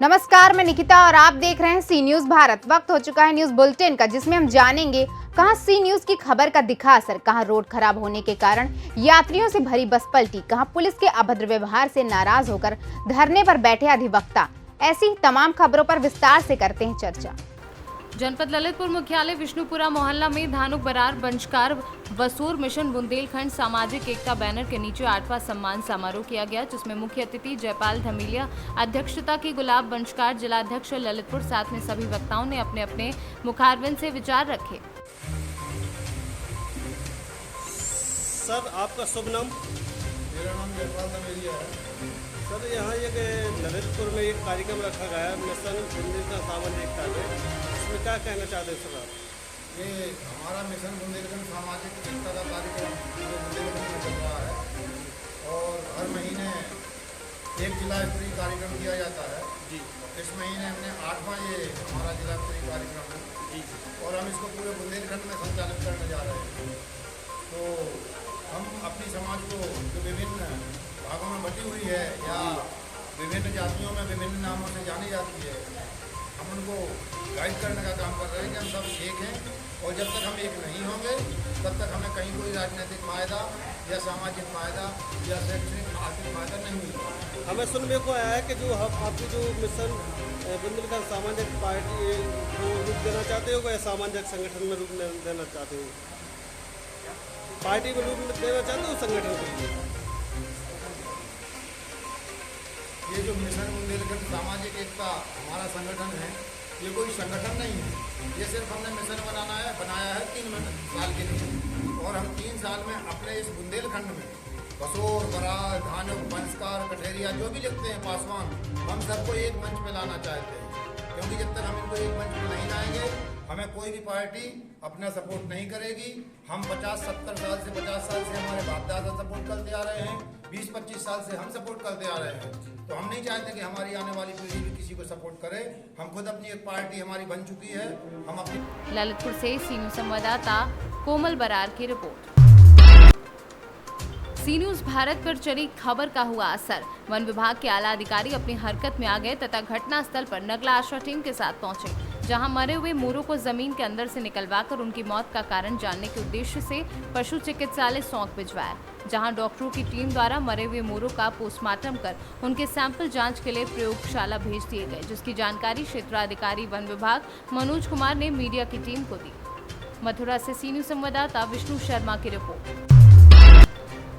नमस्कार, मैं निकिता और आप देख रहे हैं सी न्यूज भारत। वक्त हो चुका है न्यूज बुलेटिन का, जिसमें हम जानेंगे कहां सी न्यूज की खबर का दिखा असर, कहां रोड खराब होने के कारण यात्रियों से भरी बस पलटी, कहां पुलिस के अभद्र व्यवहार से नाराज होकर धरने पर बैठे अधिवक्ता। ऐसी तमाम खबरों पर विस्तार से करते हैं चर्चा। जनपद ललितपुर मुख्यालय विष्णुपुरा मोहल्ला में धानुक बरार बंशकार वसूर मिशन बुंदेलखंड सामाजिक एकता बैनर के नीचे 8वां सम्मान समारोह किया गया, जिसमें मुख्य अतिथि जयपाल धमीलिया अध्यक्षता की, गुलाब बंशकार जिलाध्यक्ष ललितपुर, साथ में सभी वक्ताओं ने अपने अपने मुखारबिंद से विचार रखे। सर, आपका शुभ नाम? मेरा नाम जयपाल धमीलिया है। सर, यहाँ एक ललितपुर में एक कार्यक्रम रखा गया है मिशन बुंदेलखंड सामाजिक एकता में, इसमें क्या कहना चाहते हैं सर आप? ये हमारा मिशन बुंदेलखंड सामाजिक एकता का कार्यक्रम जो बुंदेलखंड में चल रहा है और हर महीने एक जिला स्तरीय कार्यक्रम किया जाता है जी। इस महीने हमने 8वां ये हमारा जिला स्तरीय कार्यक्रम है जी, और हम इसको पूरे बुंदेलखंड में संचालित करने जा रहे हैं। तो हम अपनी समाज को जो विभिन्न भागों में बटी हुई है या विभिन्न जातियों में विभिन्न नामों से जानी जाती है, हम उनको गाइड करने का काम कर रहे हैं कि हम सब एक हैं, और जब तक हम एक नहीं होंगे तब तक हमें कहीं कोई राजनीतिक फायदा या सामाजिक फायदा या शैक्षणिक आर्थिक फायदा नहीं मिलता। हमें सुनने को आया है कि जो आपकी जो मिशन बुंदेलखंड सामाजिक पार्टी को रूप देना चाहते हो या सामाजिक संगठन में रूप देना चाहते हो? पार्टी में रूप देना चाहते हो संगठन को? ये जो मिशन बुंदेलखंड सामाजिक एकता हमारा संगठन है, ये कोई संगठन नहीं है। ये सिर्फ हमने मिशन बनाया है 3 साल के लिए, और हम 3 साल में अपने इस बुंदेलखंड में बसोर, बरार, धानुक, बंशकार, कठेरिया जो भी लिखते हैं, पासवान, हम सबको एक मंच पे लाना चाहते हैं, क्योंकि जब तक हम इनको एक मंच पे नहीं लाएंगे हमें कोई भी पार्टी अपना सपोर्ट नहीं करेगी। हम 50-70 साल से 50 साल से हमारे बाप दादा सपोर्ट करते आ रहे हैं, 20-25 साल से हम सपोर्ट करते आ रहे हैं। तो हम नहीं चाहते कि हमारी आने वाली पीढ़ी भी किसी को सपोर्ट करे। हम खुद अपनी एक पार्टी हमारी बन चुकी है। हम अपनी ललितपुर से सी न्यूज संवाददाता कोमल बरार की रिपोर्ट। सी न्यूज भारत पर चली खबर का हुआ असर। वन विभाग के आला अधिकारी अपनी हरकत में आ गए तथा घटना स्थल पर नगला आशा टीम के साथ पहुंचे, जहां मरे हुए मोरों को जमीन के अंदर से निकलवाकर उनकी मौत का कारण जानने के उद्देश्य से पशु चिकित्सालय सौंक भिजवाया, जहां डॉक्टरों की टीम द्वारा मरे हुए मोरों का पोस्टमार्टम कर उनके सैंपल जांच के लिए प्रयोगशाला भेज दिए गए, जिसकी जानकारी क्षेत्राधिकारी वन विभाग मनोज कुमार ने मीडिया की टीम को दी। मथुरा से सी न्यूज संवाददाता विष्णु शर्मा की रिपोर्ट।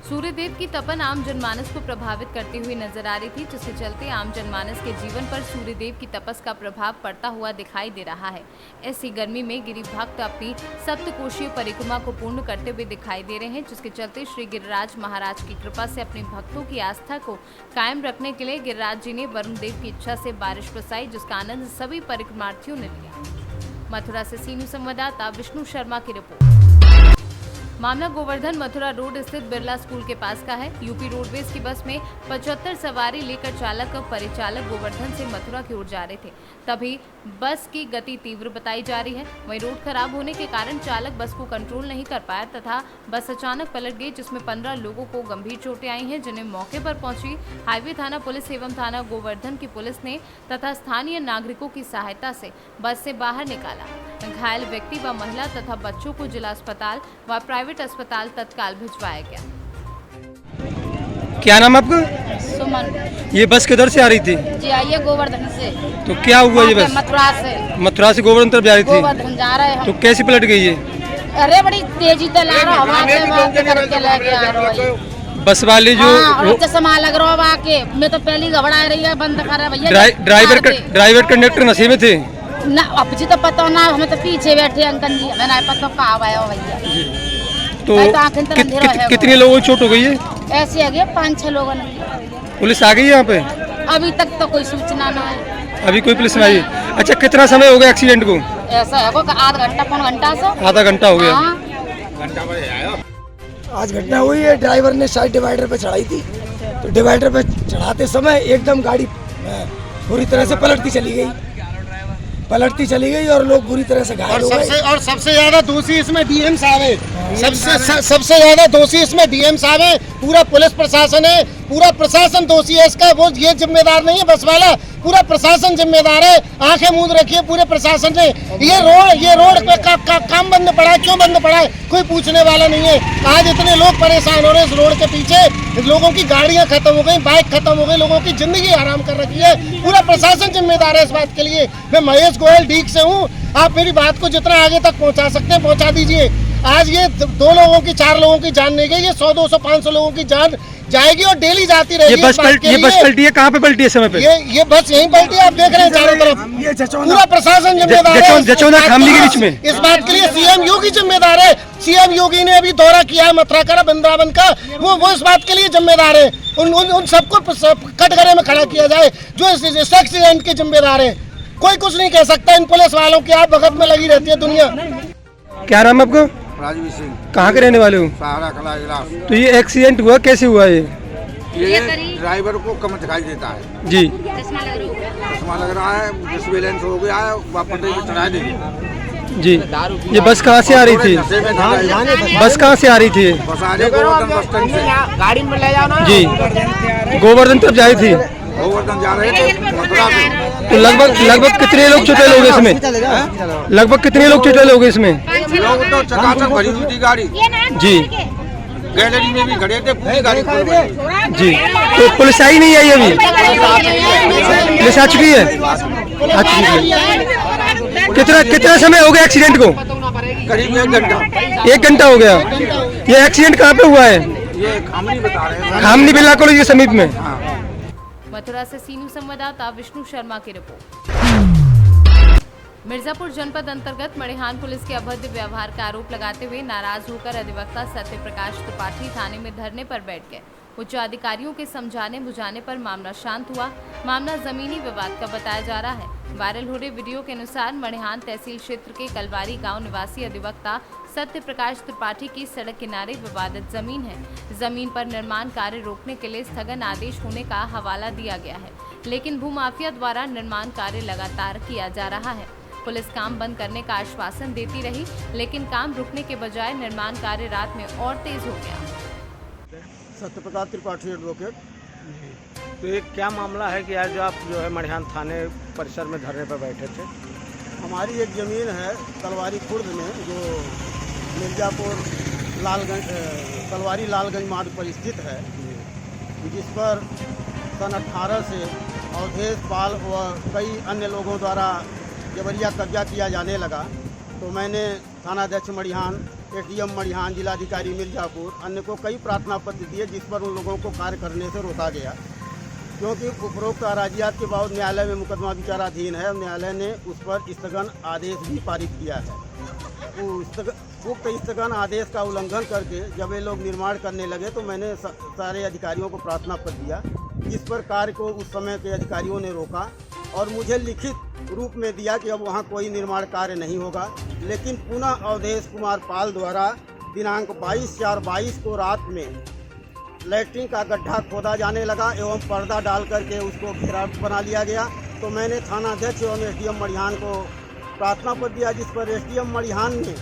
सूर्यदेव की तपन आम जनमानस को प्रभावित करती हुई नजर आ रही थी, जिसके चलते आम जनमानस के जीवन पर सूर्यदेव की तपस का प्रभाव पड़ता हुआ दिखाई दे रहा है। ऐसी गर्मी में गिरि भक्त अपनी सप्तकोशीय परिक्रमा को पूर्ण करते हुए दिखाई दे रहे हैं, जिसके चलते श्री गिरिराज महाराज की कृपा से अपने भक्तों की आस्था को कायम रखने के लिए गिरिराज जी ने वरुण देव की इच्छा से बारिश बरसाई, जिसका आनंद सभी परिक्रमार्थियों ने लिया। मथुरा से सी न्यूज संवाददाता विष्णु शर्मा की रिपोर्ट। मामला गोवर्धन मथुरा रोड स्थित बिरला स्कूल के पास का है। यूपी रोडवेज की बस में 75 सवारी लेकर चालक और परिचालक गोवर्धन से मथुरा की ओर जा रहे थे, तभी बस की गति तीव्र बताई जा रही है। वहीं रोड खराब होने के कारण चालक बस को कंट्रोल नहीं कर पाया तथा बस अचानक पलट गई, जिसमें 15 लोगों को गंभीर चोटें आई हैं, जिन्हें मौके पर पहुंची हाईवे थाना पुलिस एवं थाना गोवर्धन की पुलिस ने तथा स्थानीय नागरिकों की सहायता से बस से बाहर निकाला। घायल व्यक्ति व महिला तथा बच्चों को जिला अस्पताल व प्राइवेट अस्पताल तत्काल भिजवाया गया। क्या नाम आपका? सुमन। ये बस किधर से आ रही थी? जी आइए गोवर्धन से। तो क्या हुआ ये बस? मथुरा से गोवर्धन तरफ जा रही थी। गोवर्धन जा रहे हैं। तो कैसे पलट गई ये? अरे बड़ी तेजी से ला रहा करके लेके आ रहा बस वाली जो चश्मा लग रहा है आके, मैं तो पहली घबरा रही है, बंद कर रहा भैया। ड्राइवर कंडक्टर नशे में थे ना? अब जी तो पता ना, हमें तो पीछे बैठे अंकल जी, हमें नहीं पता कहाँ आया भैया। तो कितने लोगों को चोट हो गई है? ऐसे आ गए 5-6 लोगों ने। पुलिस आ गई यहाँ पे? अभी तक तो कोई सूचना ना है। अभी कोई पुलिस नहीं आई? अच्छा, कितना समय हो गया एक्सीडेंट को? ऐसा है आधा घंटा पौन घंटा से। आधा घंटा हो गया। आज घटना हुई है, ड्राइवर ने साइड डिवाइडर पे चढ़ाई थी, तो डिवाइडर पे चढ़ाते समय एकदम गाड़ी पूरी तरह से पलटती चली गई और लोग बुरी तरह से घायल हो गए। और सबसे ज्यादा दोषी इसमें डीएम साहब है। सबसे ज्यादा दोषी इसमें डीएम साहब है, पूरा पुलिस प्रशासन है, पूरा प्रशासन दोषी है इसका। वो ये जिम्मेदार नहीं है बस वाला, पूरा प्रशासन जिम्मेदार है। आंखें मूंद रखी है पूरे प्रशासन ने। ये रोड पे काम बंद पड़ा है, क्यों बंद पड़ा है कोई पूछने वाला नहीं है। आज इतने लोग परेशान हो रहे हैं इस रोड के पीछे, लोगों की गाड़ियां खत्म हो गई, बाइक खत्म हो गई, लोगों की जिंदगी आराम कर रखी है। पूरा प्रशासन जिम्मेदार है इस बात के लिए। मैं महेश गोयल डीक से हूँ, आप मेरी बात को जितना आगे तक पहुँचा सकते हैं पहुँचा दीजिए। आज ये 2 लोगों की 4 लोगों की जान नहीं गई, ये 100, 200, 500 लोगों की जान जाएगी और डेली जाती रहेगी। ये बस पलटी है, कहाँ पे पलटी है समय पे? ये बस यहीं पलटी है, आप देख रहे हैं चारों तरफ। पूरा प्रशासन जिम्मेदार है। जचौना खामली के बीच में इस बात के लिए सीएम योगी जिम्मेदार है। सीएम योगी ने अभी दौरा किया है मथुरा का, वृंदावन का, वो इस बात के लिए जिम्मेदार है। उन सबको कटघरे में खड़ा किया जाए जो इस एक्सीडेंट के जिम्मेदार है। कोई कुछ नहीं कह सकता इन पुलिस वालों की, आप भगत में लगी रहती है दुनिया। क्या नाम है आपको? राजवीर सिंह, कहाँ के रहने वाले हो? सहारा कला इलाज। तो ये एक्सीडेंट हुआ, कैसे हुआ ये ड्राइवर को कम दिखाई देता है जी, चश्मा लग रहा है, डिसबैलेंस हो गया है, वापस चढ़ा दे जी। ये बस कहाँ से आ रही थी? बस कहाँ से आ रही थी? बस आ रही गोवर्धन बस स्टैंड से गाड़ी में ले जाओ ना जी, गोवर्धन तब जा रही थी। गोवर्धन जा रहे थे मथुरा में। तो लगभग कितने लोग चुटेल हो गए इसमें? लगभग कितने लोग चुटेल हो गए इसमें? लोग तो चकाचक भरी हुई थी गाड़ी जी, गैलरी में भी खड़े थे, पूरी गाड़ी खोल गई जी। तो पुलिस आई नहीं आई अभी? पुलिस आ चुकी है? आ चुकी है। कितना समय हो गया एक्सीडेंट को? करीब 1 घंटा। 1 घंटा हो गया। ये एक्सीडेंट कहाँ पे हुआ है? ये खामनी बता रहे हैं, खामनी बिरला कॉलेज के समीप में। मथुरा से सीनू संवाददाता विष्णु शर्मा की रिपोर्ट। मिर्जापुर जनपद अंतर्गत मड़िहान पुलिस के अभद्र व्यवहार का आरोप लगाते हुए नाराज होकर अधिवक्ता सत्य प्रकाश त्रिपाठी थाने में धरने पर बैठ गए। उच्च अधिकारियों के समझाने बुझाने पर मामला शांत हुआ। मामला जमीनी विवाद का बताया जा रहा है। वायरल हो रहे वीडियो के अनुसार मड़िहान तहसील क्षेत्र के कलवारी गांव निवासी अधिवक्ता सत्य प्रकाश त्रिपाठी की सड़क किनारे विवादित जमीन है। जमीन पर निर्माण कार्य रोकने के लिए स्थगन आदेश होने का हवाला दिया गया है, लेकिन भूमाफिया द्वारा निर्माण कार्य लगातार किया जा रहा है। पुलिस काम बंद करने का आश्वासन देती रही, लेकिन काम रुकने के बजाय निर्माण कार्य रात में और तेज हो गया। सत्य प्रकाश त्रिपाठी एडवोकेट। तो ये क्या मामला है कि आज आप जो है मड़िहान थाने परिसर में धरने पर बैठे थे? हमारी एक ज़मीन है तलवारी खुर्द में, जो मिर्जापुर लालगंज तलवारी लालगंज मार्ग पर स्थित है, जिस पर सन 18 से अवधेश पाल व कई अन्य लोगों द्वारा जबरिया कब्जा किया जाने लगा। तो मैंने थानाध्यक्ष मड़िहान, एसडीएम मड़िहान, जिलाधिकारी मिर्जापुर, अन्य को कई प्रार्थना पत्र दिए, जिस पर उन लोगों को कार्य करने से रोका गया, क्योंकि उपरोक्त अराजियात के बाद न्यायालय में मुकदमा विचाराधीन है। न्यायालय ने उस पर स्थगन आदेश भी पारित किया है। उक्त स्थगन आदेश का उल्लंघन करके जब ये लोग निर्माण करने लगे तो मैंने सारे अधिकारियों को प्रार्थना पत्र दिया, जिस पर कार्य को उस समय के अधिकारियों ने रोका और मुझे लिखित रूप में दिया कि अब वहाँ कोई निर्माण कार्य नहीं होगा। लेकिन पुनः अवधेश कुमार पाल द्वारा दिनांक 22/4/22 को रात में लैट्रिन का गड्ढा खोदा जाने लगा एवं पर्दा डाल करके उसको घेरा बना लिया गया। तो मैंने थानाध्यक्ष एवं एसडीएम मड़िहान को प्रार्थना पत्र दिया, जिस पर एसडीएम मड़िहान ने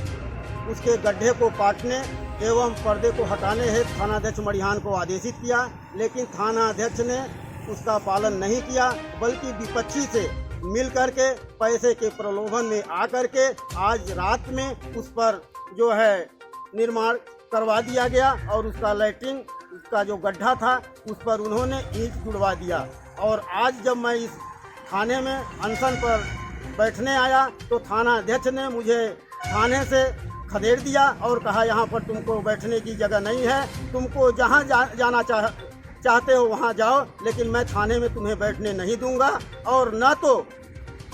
उसके गड्ढे को पाटने एवं पर्दे को हटाने हेतु थानाध्यक्ष मड़िहान को आदेशित किया। लेकिन थानाध्यक्ष ने उसका पालन नहीं किया, बल्कि विपक्षी से मिल करके पैसे के प्रलोभन में आकर के आज रात में उस पर जो है निर्माण करवा दिया गया और उसका लैट्रिन का जो गड्ढा था उस पर उन्होंने ईंट जुड़वा दिया। और आज जब मैं इस थाने में अनशन पर बैठने आया तो थाना अध्यक्ष ने मुझे थाने से खदेड़ दिया और कहा यहाँ पर तुमको बैठने की जगह नहीं है, तुमको जहाँ जाना चाहते हो वहाँ जाओ, लेकिन मैं थाने में तुम्हें बैठने नहीं दूंगा और न तो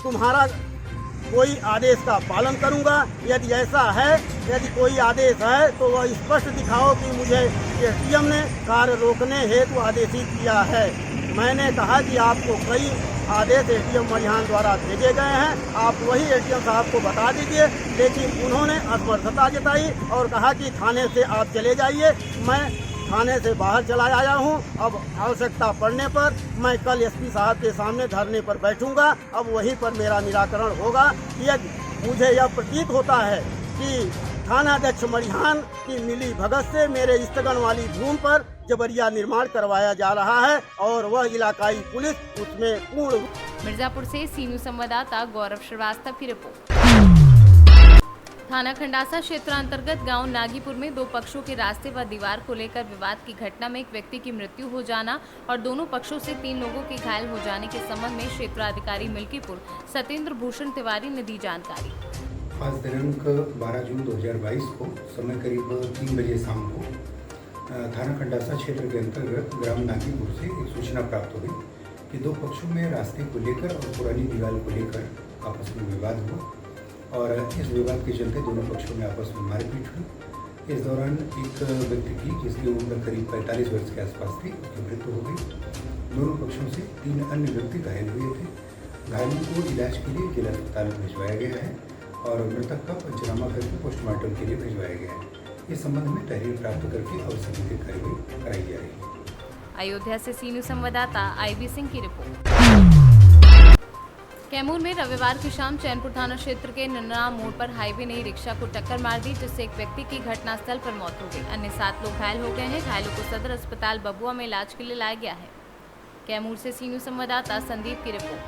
तुम्हारा कोई आदेश का पालन करूंगा। यदि ऐसा है, यदि कोई आदेश है तो वह स्पष्ट दिखाओ कि मुझे एसडीएम ने कार्य रोकने हेतु आदेशित किया है। मैंने कहा कि आपको कई आदेश एसडीएम मड़िहान द्वारा भेजे गए हैं, आप वही एसडीएम साहब को बता दीजिए, लेकिन उन्होंने असमर्थता जताई और कहा कि थाने से आप चले जाइए। मैं थाने से बाहर चला आया हूं। अब आवश्यकता पड़ने पर मैं कल एसपी साहब के सामने धरने पर बैठूंगा। अब वहीं पर मेरा निराकरण होगा। यदि मुझे यह प्रतीत होता है कि थानाध्यक्ष मड़िहान की मिली भगत से मेरे स्थगन वाली भूमि पर जबरिया निर्माण करवाया जा रहा है और वह इलाकाई पुलिस उसमें पूर्ण। मिर्जापुर से सी न्यूज संवाददाता गौरव श्रीवास्तव की रिपोर्ट। थाना खंडासा क्षेत्र अंतर्गत गांव नागीपुर में दो पक्षों के रास्ते व दीवार को लेकर विवाद की घटना में एक व्यक्ति की मृत्यु हो जाना और दोनों पक्षों से 3 लोगों के घायल हो जाने के संबंध में क्षेत्राधिकारी मिल्कीपुर सत्येंद्र भूषण तिवारी ने दी जानकारी। आज दिनांक 12 जून 2022 को समय करीब 3 बजे शाम को थाना खंडासा क्षेत्र के अंतर्गत ग्राम नागीपुर से एक सूचना प्राप्त हुई कि दो पक्षों में रास्ते को लेकर और पुरानी दीवार को लेकर आपस में विवाद हुआ और इस विवाद के चलते दोनों पक्षों में आपस में मारपीट हुई। इस दौरान एक व्यक्ति की जिसकी उम्र करीब 45 वर्ष के आसपास थी, उसकी मृत्यु हो गई। दोनों पक्षों से 3 अन्य व्यक्ति घायल हुए थे। घायलों को इलाज के लिए जिला अस्पताल में भिजवाया गया है और मृतक का पंचनामा करके पोस्टमार्टम के लिए भिजवाया गया है। इस संबंध में तहरीर प्राप्त करके आवश्यक विधिक कार्रवाई कराई जा रही है। अयोध्या से सी न्यूज संवाददाता आईबी सिंह की रिपोर्ट। कैमूर में रविवार की शाम चैनपुर थाना क्षेत्र के नन्ना मोड़ पर हाईवे ने रिक्शा को टक्कर मार दी, जिससे एक व्यक्ति की घटनास्थल पर मौत हो गई। अन्य 7 लोग घायल हो गए हैं। घायलों को सदर अस्पताल बबुआ में इलाज के लिए लाया गया है। कैमूर से सी न्यूज संवाददाता संदीप की रिपोर्ट।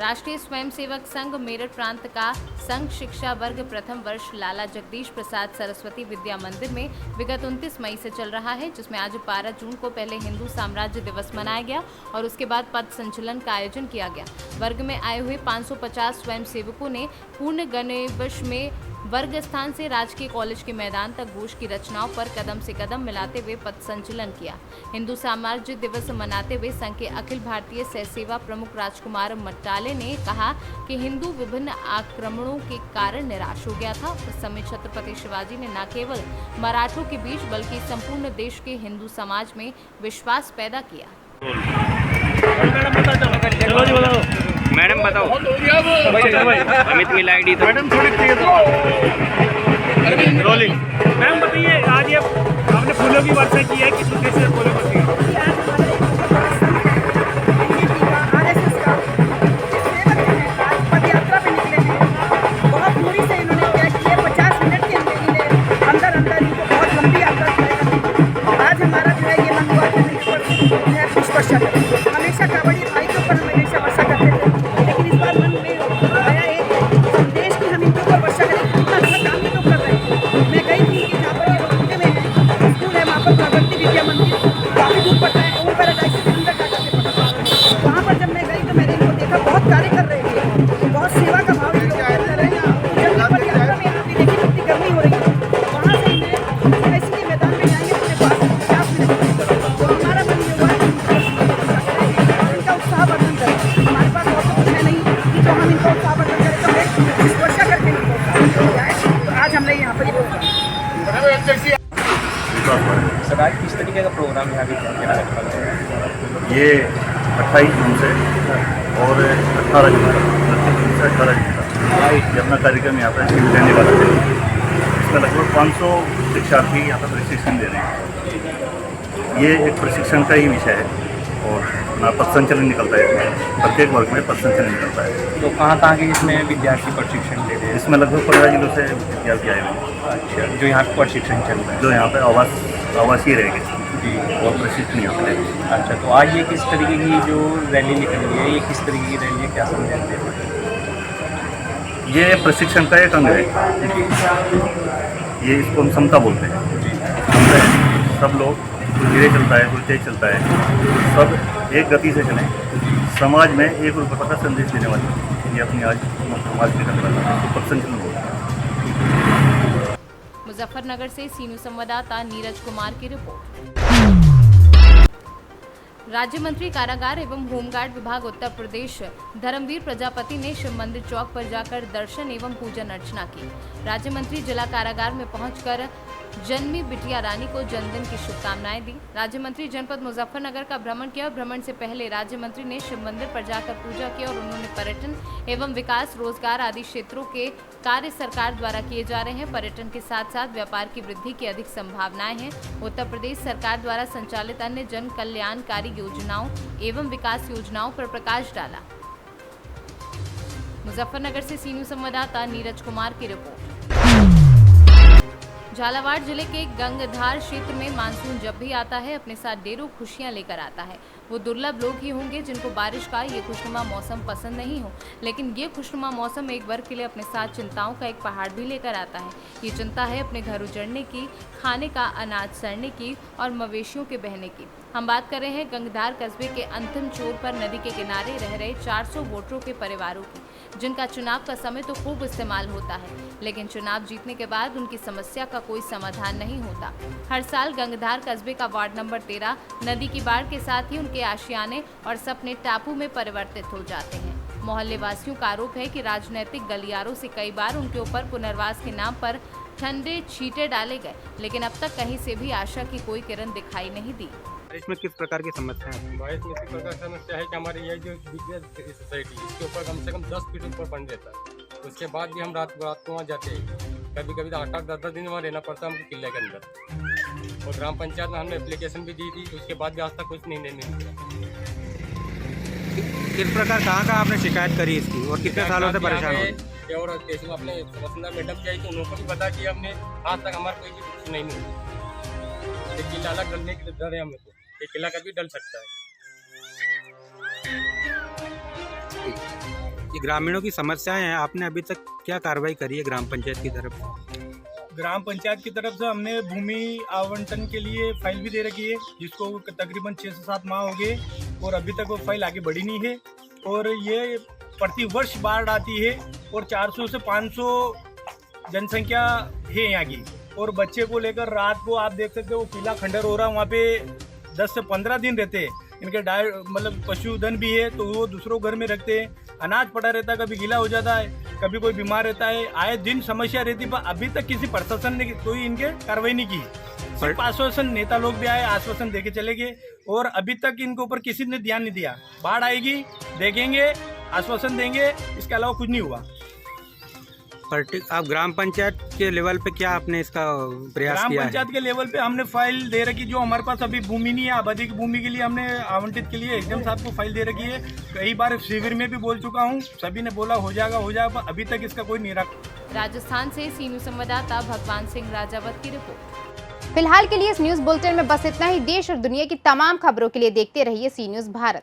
राष्ट्रीय स्वयंसेवक संघ मेरठ प्रांत का संघ शिक्षा वर्ग प्रथम वर्ष लाला जगदीश प्रसाद सरस्वती विद्या मंदिर में विगत 29 मई से चल रहा है, जिसमें आज 12 जून को पहले हिंदू साम्राज्य दिवस मनाया गया और उसके बाद पथ संचलन का आयोजन किया गया। वर्ग में आए हुए 550 स्वयंसेवकों ने पूर्ण गणवेश में वर्ग स्थान से राजकीय कॉलेज के मैदान तक घोष की रचनाओं पर कदम से कदम मिलाते हुए पथ संचलन किया। हिंदू साम्राज्य दिवस मनाते हुए संघ के अखिल भारतीय सह सेवा प्रमुख राजकुमार मट्टाले ने कहा कि हिंदू विभिन्न आक्रमणों के कारण निराश हो गया था। उस समय छत्रपति शिवाजी ने न केवल मराठों के बीच बल्कि संपूर्ण देश के हिंदू समाज में विश्वास पैदा किया। मैडम बताओ, अमित मिला आईडी तो मैडम थोड़ी रोलिंग। मैम बताइए, आज ये आपने फूलों की वर्षा की है, किस उद्देश्य से फूलों की? पदयात्रा पे निकले हैं, बहुत दूरी से इन्होंने क्या किया, 50 मिनट के अंदर इनको बहुत लंबी यात्रा तय। आज हमारा जो है ये मन हुआ कि पुष्प वर्षा करें। हमेशा कावड़ी भाई के ऊपर हम हमेशा वर्षा करते थे, लेकिन इस बार मन में आया एक संदेश कि हम इनके ऊपर वर्षा करें। इतना अच्छा काम ये लोग कर रहे हैं। मैं गई थी कि जहाँ पर ये लोग में है स्कूल है, वहाँ पर प्रगति विद्या मंदिर काफ़ी दूर पड़ता है, ओम पैराडाइज से अंदर जा जाके पड़ता है। वहाँ पर जब मैं गई तो मैंने इनको देखा, बहुत कार्य कर रहे थे, बहुत सेवा का भाव ये लोग कर रहे हैं। जब पदयात्रा में यहाँ भी देखी कितनी गर्मी हो रही है, वहाँ से मैं ऐसे के मैदान में जाएंगे अपने पास 50 मिनट, तो हमारा मन ये हुआ इनका उत्साहवर्धन करें। हमारे पास और कुछ है नहीं कि जो हम इनका उत्साहवर्धन करें, तो हमें वर्षा करके इनको जाए। तो आज हमने यहाँ पर सर, आज किस तरीके का प्रोग्राम यहाँ भी ये 28 जून से और 18 जून तक ये अपना कार्यक्रम यहाँ पर रहने वाला है। इसमें लगभग 500 शिक्षार्थी यहाँ पर प्रशिक्षण दे रहे हैं। ये एक प्रशिक्षण का ही विषय है और ना पथ संचलन निकलता है, प्रत्येक वर्ग में पथ संचलन निकलता है। तो कहाँ के इसमें विद्यार्थी प्रशिक्षण ले रहे हैं? इसमें लगभग 15 जिलों से विद्यार्थी आए हुए हैं। अच्छा, जो यहाँ पर प्रशिक्षण चल रहा है, जो यहाँ पर आवासीय रहेंगे जी, और प्रशिक्षण यहाँ पर है। अच्छा, तो आज ये किस तरीके की जो रैली निकल रही है, ये किस तरीके की रैली है, क्या समझते हैं? ये प्रशिक्षण का एक अंग है। ये इसको हम समता बोलते हैं। सब लोग, कोई धीरे चलता है, कोई तेज चलता है, सब एक गति से चलें। समाज में एक रूपता का संदेश देने वाली ये अपनी आज समाज की संचलन होता है। मुजफ्फरनगर से सी न्यूज संवाददाता नीरज कुमार की रिपोर्ट। राज्य मंत्री कारागार एवं होमगार्ड विभाग उत्तर प्रदेश धर्मवीर प्रजापति ने शिव मंदिर चौक पर जाकर दर्शन एवं पूजन अर्चना की। राज्य मंत्री जिला कारागार में पहुंचकर जन्मी बिटिया रानी को जन्मदिन की शुभकामनाएं दी। राज्य मंत्री जनपद मुजफ्फरनगर का भ्रमण किया। भ्रमण से पहले राज्य मंत्री ने शिव मंदिर पर जाकर पूजा की और उन्होंने पर्यटन एवं विकास, रोजगार आदि क्षेत्रों के कार्य सरकार द्वारा किए जा रहे हैं। पर्यटन के साथ साथ व्यापार की वृद्धि की अधिक संभावनाएं हैं। उत्तर प्रदेश सरकार द्वारा संचालित अन्य जन कल्याणकारी योजनाओं एवं विकास योजनाओं पर प्रकाश डाला। मुजफ्फरनगर से सी न्यूज संवाददाता नीरज कुमार की रिपोर्ट। झालावाड़ जिले के गंगधार क्षेत्र में मानसून जब भी आता है अपने साथ ढेरों खुशियां लेकर आता है। वो दुर्लभ लोग ही होंगे जिनको बारिश का ये खुशनुमा मौसम पसंद नहीं हो, लेकिन ये खुशनुमा मौसम एक वर्ग के लिए अपने साथ चिंताओं का एक पहाड़ भी लेकर आता है। ये चिंता है अपने घर उजड़ने की, खाने का अनाज सड़ने की और मवेशियों के बहने की। हम बात कर रहे हैं गंगधार कस्बे के अंतिम छोर पर नदी के किनारे रह रहे 400 वोटरों के परिवारों की, जिनका चुनाव का समय तो खूब इस्तेमाल होता है, लेकिन चुनाव जीतने के बाद उनकी समस्या का कोई समाधान नहीं होता। हर साल गंगधार कस्बे का वार्ड नंबर 13 नदी की बाढ़ के साथ ही उनके आशियाने और सपने टापू में परिवर्तित हो जाते हैं। मोहल्ले वासियों का आरोप है कि राजनीतिक गलियारों से कई बार उनके ऊपर पुनर्वास के नाम पर ठंडे छींटे डाले गए, लेकिन अब तक कहीं से भी आशा की कोई किरण दिखाई नहीं दी। इसमें किस प्रकार की समस्या है? बारिश में इसी प्रकार समस्या है कि हमारी ये जो बिजनेस सोसाइटी इसके ऊपर कम से कम 10 फीट ऊपर बन जाता है। उसके बाद भी हम रात को वहाँ जाते हैं, कभी कभी तो 8-8, 10-10 दिन वहाँ रहना पड़ता है हमको किले के अंदर। और ग्राम पंचायत में हमने एप्लीकेशन भी दी थी, उसके बाद भी आज तक कुछ नहीं मिला। किस प्रकार कहाँ आपने शिकायत करी इसकी और कितने सालों से परेशान हो? और तहसील अपने वसुंधरा मैडम की आई तो उनको भी पता कि हमने आज तक हमारा कोई भी कुछ नहीं मिला। किला अलग डलने के डर है हमें, तो ये किला कभी डल सकता है। ये ग्रामीणों की समस्याएं हैं, आपने अभी तक क्या कार्रवाई करी है ग्राम पंचायत की तरफ से? ग्राम पंचायत की तरफ से हमने भूमि आवंटन के लिए फाइल भी दे रखी है, जिसको तकरीबन 6 से 7 माह हो गए और अभी तक वो फाइल आगे बढ़ी नहीं है। और ये प्रति वर्ष बाढ़ आती है और 400 से 500 जनसंख्या है यहाँ की। और बच्चे को लेकर रात को आप देख सकते हो किला खंडर हो रहा है, वहाँ पे 10 से 15 दिन रहते हैं। इनके मतलब पशुधन भी है तो वो दूसरों घर में रखते हैं, अनाज पड़ा रहता है, कभी गीला हो जाता है, कभी कोई बीमार रहता है, आए दिन समस्या रहती है। पर अभी तक किसी प्रशासन ने कोई इनके कार्रवाई नहीं की। सिर्फ आश्वासन, नेता लोग भी आए, आश्वासन देके चले गए और अभी तक इनके ऊपर किसी ने ध्यान नहीं दिया। बाढ़ आएगी, देखेंगे, आश्वासन देंगे, इसके अलावा कुछ नहीं हुआ। आप ग्राम पंचायत के लेवल पे क्या आपने इसका प्रयास किया है? ग्राम पंचायत के लेवल पे हमने फाइल दे रखी, जो हमारे पास अभी भूमि नहीं है, आबादी की भूमि के लिए हमने आवंटित के लिए एकदम साहब को फाइल दे रखी है। कई बार शिविर में भी बोल चुका हूँ, सभी ने बोला हो जाएगा, पर अभी तक इसका कोई निराकरण। राजस्थान से सी न्यूज़ संवाददाता भगवान सिंह राजावत की रिपोर्ट। फिलहाल के लिए इस न्यूज बुलेटिन में बस इतना ही। देश और दुनिया की तमाम खबरों के लिए देखते रहिए सी न्यूज भारत।